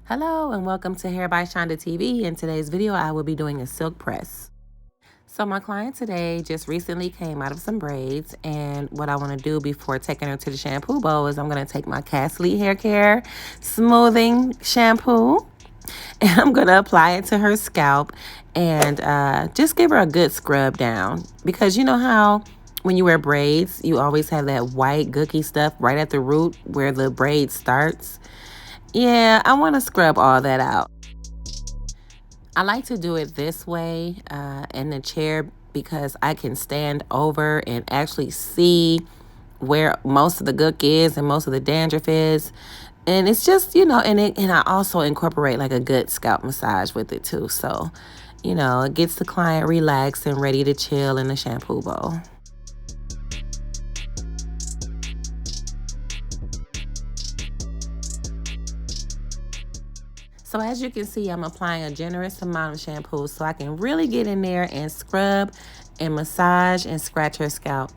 Hello and welcome to Hair by Shaunda TV. In today's video, I will be doing a silk press. So my client today just recently came out of some braids, and what I want to do before taking her to the shampoo bowl is I'm going to take my Haircare Hair Care smoothing shampoo and I'm going to apply it to her scalp and just give her a good scrub down, because you know how when you wear braids, you always have that white gooky stuff right at the root where the braid starts. Yeah, I want to scrub all that out. I like to do it this way in the chair because I can stand over and actually see where most of the gook is and most of the dandruff is. And it's just, and I also incorporate like a good scalp massage with it too. So, it gets the client relaxed and ready to chill in the shampoo bowl. So as you can see, I'm applying a generous amount of shampoo so I can really get in there and scrub and massage and scratch her scalp.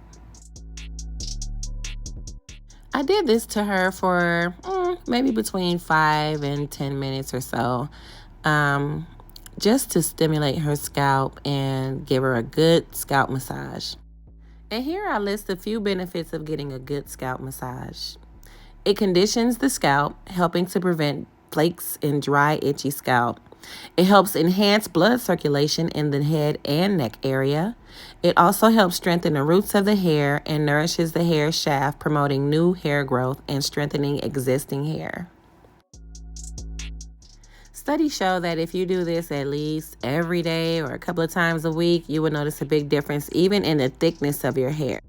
I did this to her for maybe between 5 and 10 minutes or so, just to stimulate her scalp and give her a good scalp massage. And here I list a few benefits of getting a good scalp massage. It conditions the scalp, helping to prevent flakes and dry, itchy scalp. It helps enhance blood circulation in the head and neck area. It also helps strengthen the roots of the hair and nourishes the hair shaft, promoting new hair growth and strengthening existing hair. Studies show that if you do this at least every day or a couple of times a week, you will notice a big difference even in the thickness of your hair.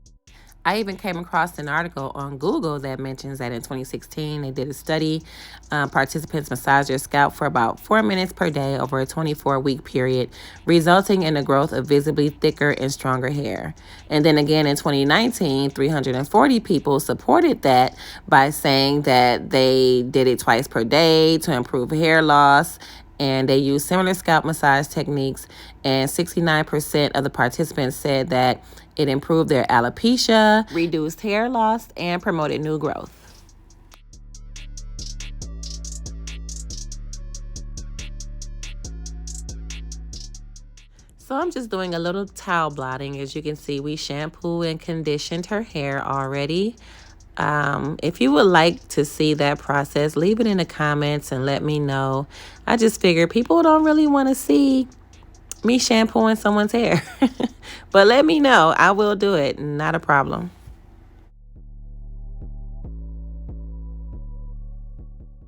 I even came across an article on Google that mentions that in 2016, they did a study. Participants massaged their scalp for about 4 minutes per day over a 24-week period, resulting in the growth of visibly thicker and stronger hair. And then again in 2019, 340 people supported that by saying that they did it twice per day to improve hair loss. And they used similar scalp massage techniques, and 69% of the participants said that it improved their alopecia, reduced hair loss, and promoted new growth. So I'm just doing a little towel blotting. As you can see, we shampoo and conditioned her hair already. If you would like to see that process, leave it in the comments and let me know. I just figured people don't really want to see me shampooing someone's hair. But let me know. I will do it. Not a problem.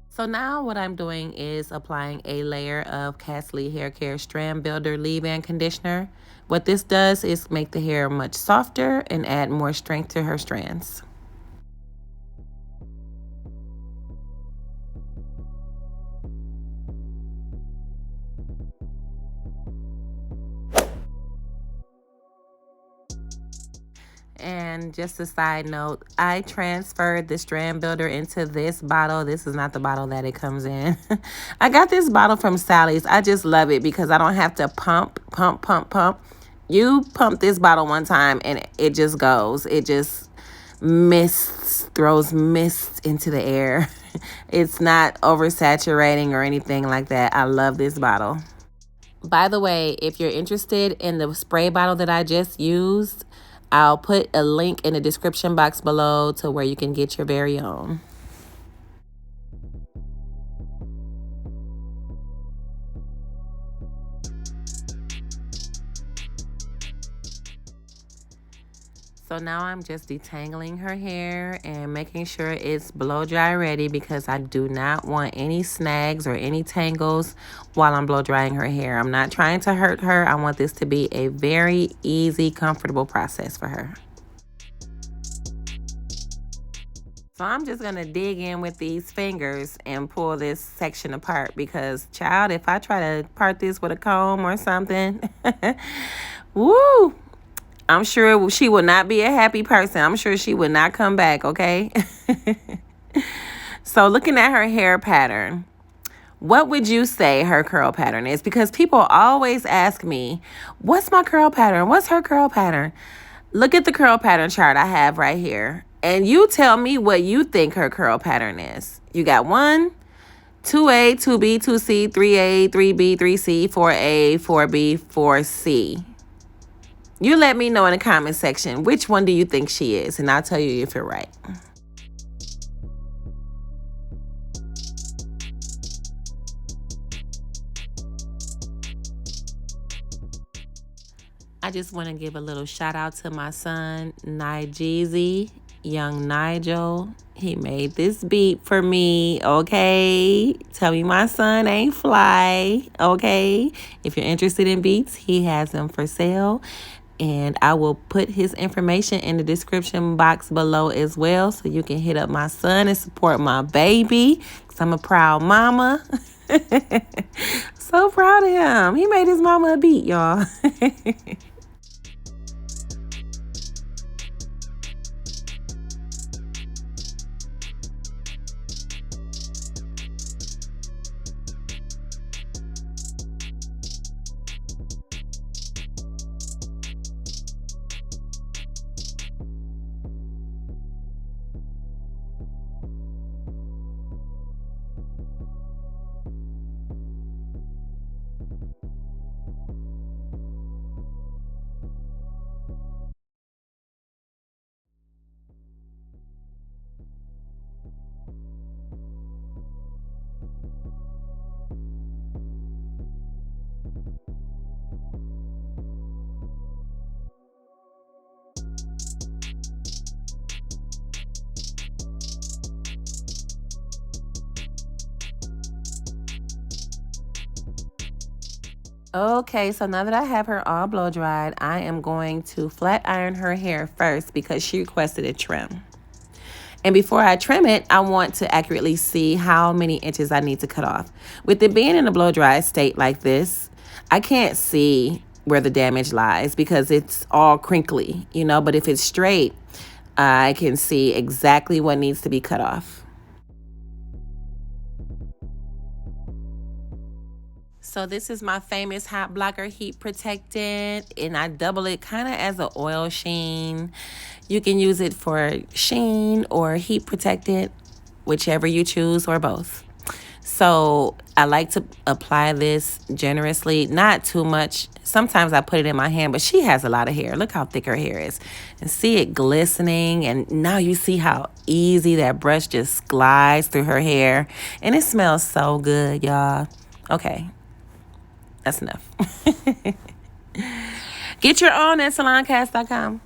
So now what I'm doing is applying a layer of Haircare Hair Care Strand Builder Leave-In Conditioner. What this does is make the hair much softer and add more strength to her strands. And just a side note, I transferred the strand builder into this bottle. This is not the bottle that it comes in. I got this bottle from Sally's. I just love it because I don't have to pump. You pump this bottle one time and it just goes. It just throws mist into the air. It's not oversaturating or anything like that. I love this bottle. By the way, if you're interested in the spray bottle that I just used, I'll put a link in the description box below to where you can get your very own. So now I'm just detangling her hair and making sure it's blow dry ready, because I do not want any snags or any tangles while I'm blow drying her hair. I'm not trying to hurt her. I want this to be a very easy, comfortable process for her. So I'm just going to dig in with these fingers and pull this section apart, because, child, if I try to part this with a comb or something, woo! I'm sure she will not be a happy person. I'm sure she would not come back, okay? So looking at her hair pattern, what would you say her curl pattern is? Because people always ask me, what's my curl pattern? What's her curl pattern? Look at the curl pattern chart I have right here. And you tell me what you think her curl pattern is. You got 1, 2A, 2B, 2C, 3A, 3B, 3C, 4A, 4B, 4C. You let me know in the comment section which one do you think she is, and I'll tell you if you're right. I just want to give a little shout out to my son, Nigeezy, young Nigel. He made this beat for me, okay? Tell me my son ain't fly, okay? If you're interested in beats, he has them for sale. And I will put his information in the description box below as well, so you can hit up my son and support my baby, because I'm a proud mama. So proud of him. He made his mama a beat, y'all. Okay, so now that I have her all blow dried, I am going to flat iron her hair first because she requested a trim. And before I trim it, I want to accurately see how many inches I need to cut off. With it being in a blow dry state like this, I can't see where the damage lies because it's all crinkly, you know, but if it's straight, I can see exactly what needs to be cut off. So this is my famous Hot Blocker Heat Protectant, and I double it kind of as an oil sheen. You can use it for sheen or heat protectant, whichever you choose, or both. So I like to apply this generously, not too much. Sometimes I put it in my hand, but she has a lot of hair. Look how thick her hair is. And see it glistening, and now you see how easy that brush just glides through her hair. And it smells so good, y'all. Okay. That's enough. Get your own at saloncast.com.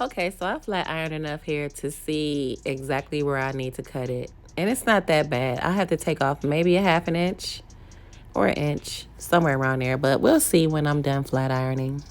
Okay, so I flat ironed enough here to see exactly where I need to cut it. And it's not that bad. I have to take off maybe a half an inch or an inch, somewhere around there. But we'll see when I'm done flat ironing.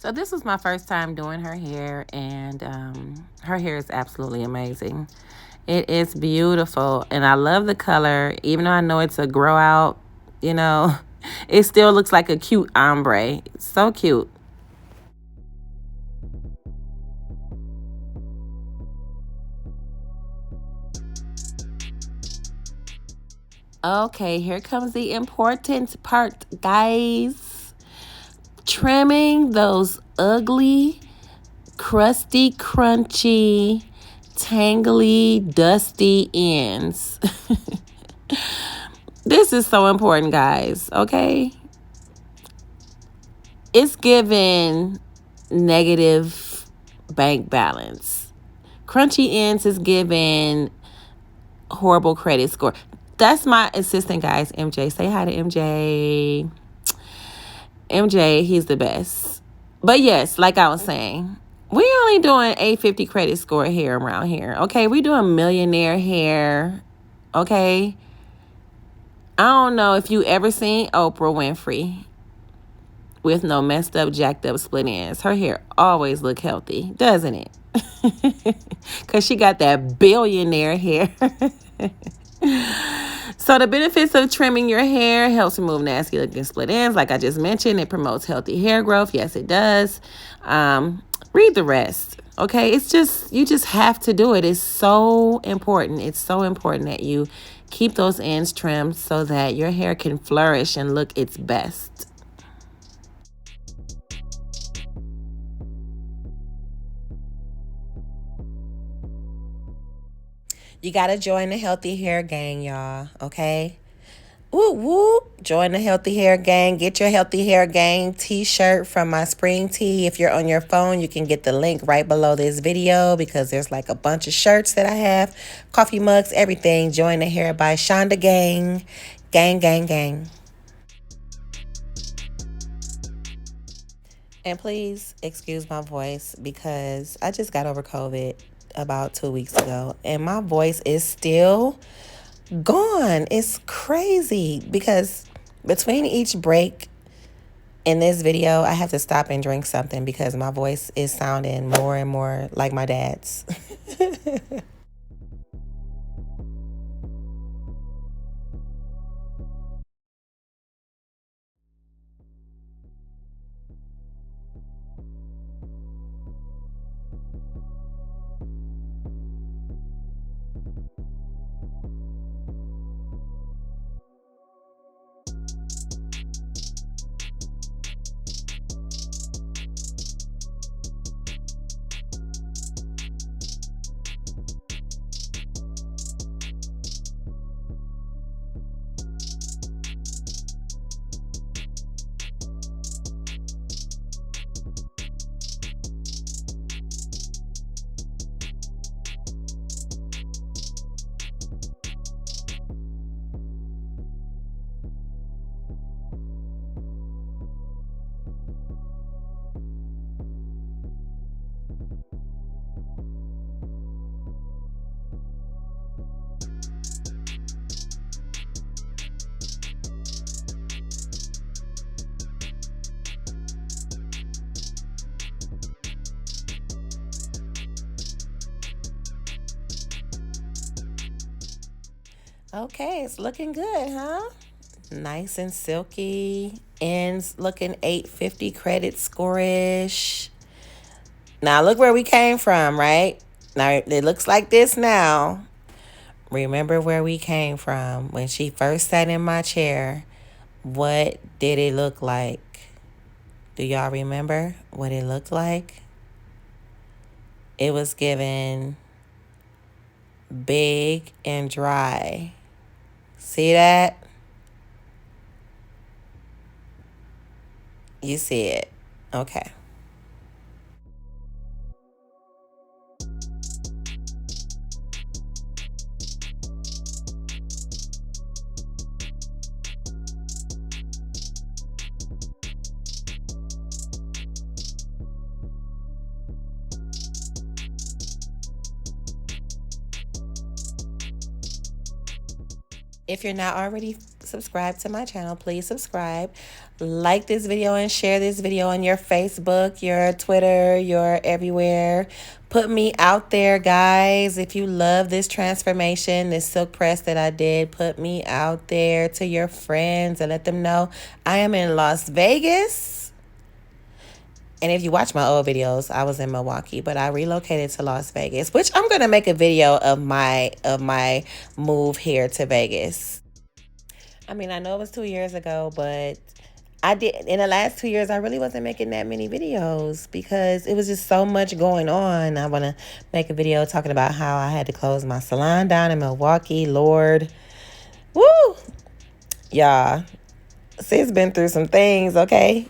So this was my first time doing her hair, and her hair is absolutely amazing. It is beautiful, and I love the color. Even though I know it's a grow out, you know, it still looks like a cute ombre. So cute. Okay, here comes the important part, guys. Trimming those ugly, crusty, crunchy, tangly, dusty ends. This is so important, guys, okay? It's given negative bank balance. Crunchy ends is given horrible credit score. That's my assistant, guys, MJ. Say hi to MJ. MJ, he's the best. But yes, like I was saying, we only doing 850 credit score hair around here. Okay, we doing millionaire hair. Okay. I don't know if you ever seen Oprah Winfrey with no messed up, jacked up split ends. Her hair always look healthy, doesn't it? Because she got that billionaire hair. So the benefits of trimming your hair: helps remove nasty looking split ends. Like I just mentioned, it promotes healthy hair growth. Yes, it does. Read the rest. Okay, it's just, you just have to do it. It's so important. It's so important that you keep those ends trimmed so that your hair can flourish and look its best. You got to join the healthy hair gang, y'all. Okay? Woo woo. Join the healthy hair gang. Get your healthy hair gang t-shirt from my spring tee. If you're on your phone, you can get the link right below this video, because there's like a bunch of shirts that I have, coffee mugs, everything. Join the Hair by Shaunda gang. Gang, gang, gang. And please excuse my voice, because I just got over COVID about 2 weeks ago, and my voice is still gone. It's crazy, because between each break in this video, I have to stop and drink something because my voice is sounding more and more like my dad's. Okay, it's looking good, huh? Nice and silky. Ends looking 850 credit score-ish. Now look where we came from, right? Now it looks like this now. Remember where we came from. When she first sat in my chair, what did it look like? Do y'all remember what it looked like? It was given big and dry. See that? You see it. Okay. If you're not already subscribed to my channel, please subscribe. Like this video and share this video on your Facebook, your Twitter, your everywhere. Put me out there, guys. If you love this transformation, this silk press that I did, put me out there to your friends and let them know I am in Las Vegas. And if you watch my old videos, I was in Milwaukee, but I relocated to Las Vegas, which I'm going to make a video of my move here to Vegas. I mean, I know it was 2 years ago, but I did in the last 2 years, I really wasn't making that many videos because it was just so much going on. I want to make a video talking about how I had to close my salon down in Milwaukee. Lord. Woo! Y'all, sis been through some things, okay?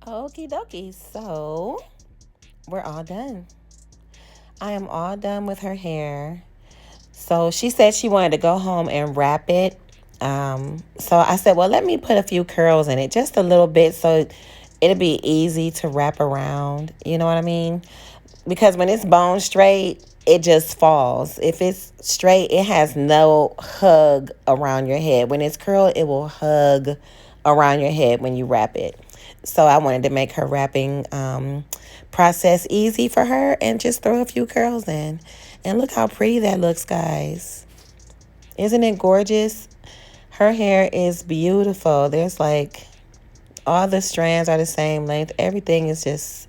Okie dokie, so we're all done. I am all done with her hair. So she said she wanted to go home and wrap it. So I said, well, let me put a few curls in it, just a little bit, so it'll be easy to wrap around. You know what I mean? Because when it's bone straight, it just falls. If it's straight, it has no hug around your head. When it's curled, it will hug around your head when you wrap it. So I wanted to make her wrapping process easy for her and just throw a few curls in. And look how pretty that looks, guys. Isn't it gorgeous? Her hair is beautiful. There's like all the strands are the same length. Everything is just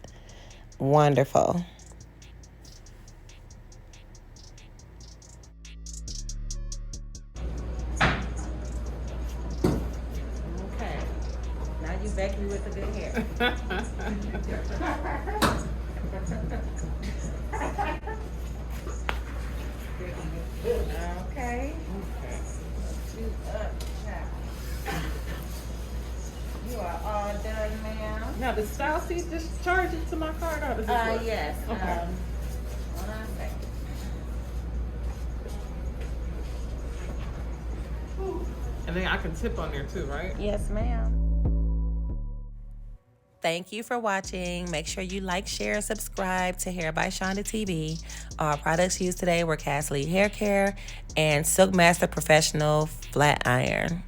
wonderful. Okay. Now you back me with the good hair. Okay. You are all done, ma'am. Now, the style sheet just charge it to my card, or does it work? Yes. Okay. Hold on a second. And then I can tip on there too, right? Yes, ma'am. Thank you for watching. Make sure you like, share, and subscribe to Hair by Shaunda TV. Our products used today were Haircare and Silk Master Professional Flat Iron.